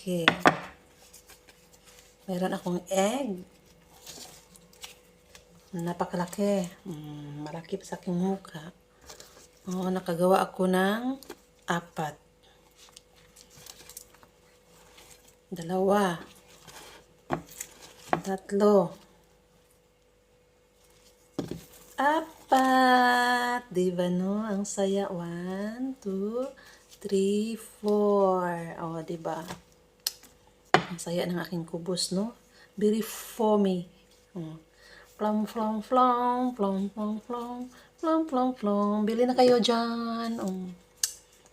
malaki. Meron akong egg. Napakalaki. Malaki pa sa aking mukha. Nakagawa ako ng 4. 2. 3. 4. Diba no? Ang saya. 1, 2, 3, 4. Diba? Ang saya ng aking kubos, no? Very foamy. Plum, plum, plum, plum, plum, plum, plum, plum, plum. Bili na kayo dyan.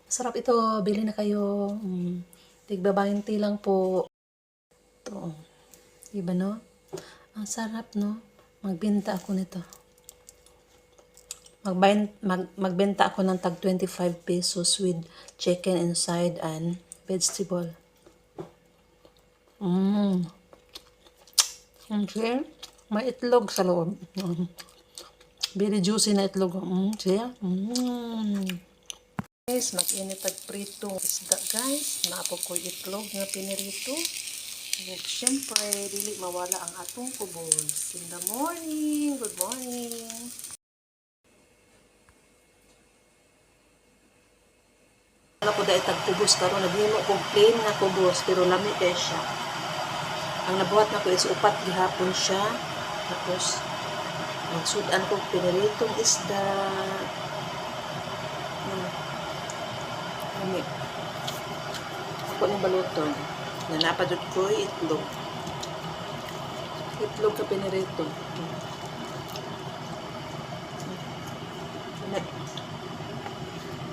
Masarap ito. Bili na kayo. Tigba 20 lang po. Ito. Diba, no? Ang sarap, no? Magbenta ako nito. Magbenta ako ng tag 25 pesos with chicken inside and vegetable. Okay. May itlog sa loob. Very juicy na itlog. Siya. Guys, mag-init tag pritong isda, guys. Naapog ko itlog nga pinirito. At syempre, dili mawala ang atong kubos. In the morning. Good morning. Wala ko dahil tag-kubos karon naghimo kong plain na kubos pero lami kay siya. Ang nabuhat na ko is upat gihapon siya. Tapos magsudan ko piniritong isda. Lami. Ako ng baluton. Nanapadod ko itlog. Itlog ka pinirito.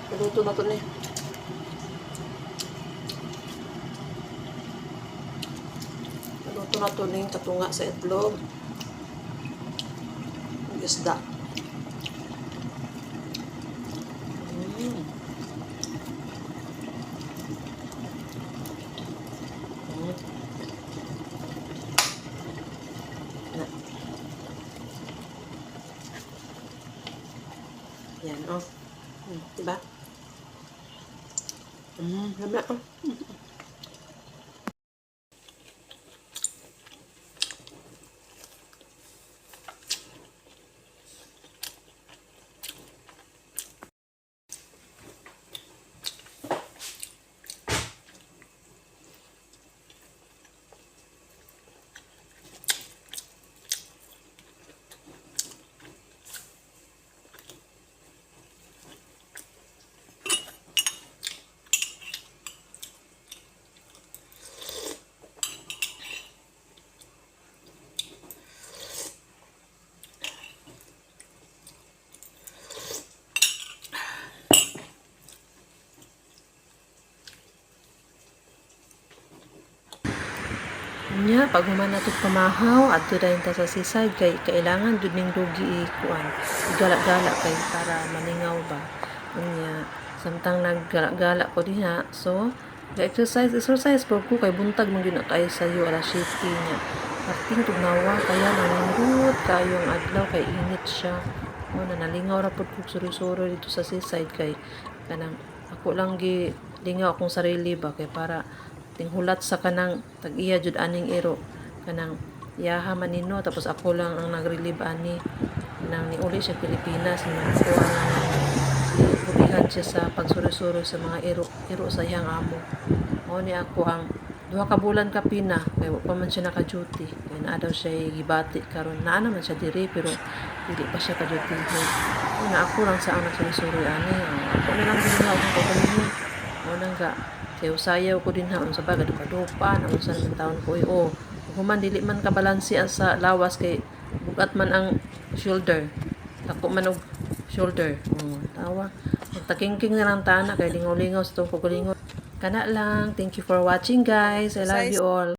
Paluto na to na. Paluto na to na yung katunga sa itlog. Yung isda. Yan, diba? Lama, nya pag human nato pamahaw adto dayon ta sa seaside kay kailangan jud ning dugi ikuan gala-gala kay para maningaw ba nya samtang naggala-gala ko diha so exercise po ko kay buntag man gyud kay sayo alas 7 nya parting tugnawa kaya nanindot kayong adlaw kay init siya nalingaw ra pud kog suri-suri dito sa seaside kay kanang ako lang gi lingaw akong sarili ba kay para tinghulat sa kanang tag-iya jud aning iro kanang yaha manino tapos ako lang ang nag-relieve ani nang niuli siya Pilipinas nga ako ang pulihan siya sa pagsuri-suri sa mga iro sa iyang amo ni ako ang 2 ka bulan ka pina kay wa pa man siya naka-duty kay naa daw siya gibati karon naa naman siya diri pero dili pa siya ka-duty na ako lang sa ang nagsuri-suri ani ako na lang din ako pagkalingon nang ga kaya usayaw ko din haon sa baga dupa-dupa na unsa man taon ko human dili man ka balanse sa lawas kay bugat man ang shoulder ako man og shoulder tawa magtakingking na lang tana kay lingaw-lingaw sa tong pagalingon kana lang. Thank you for watching, guys. I love you all.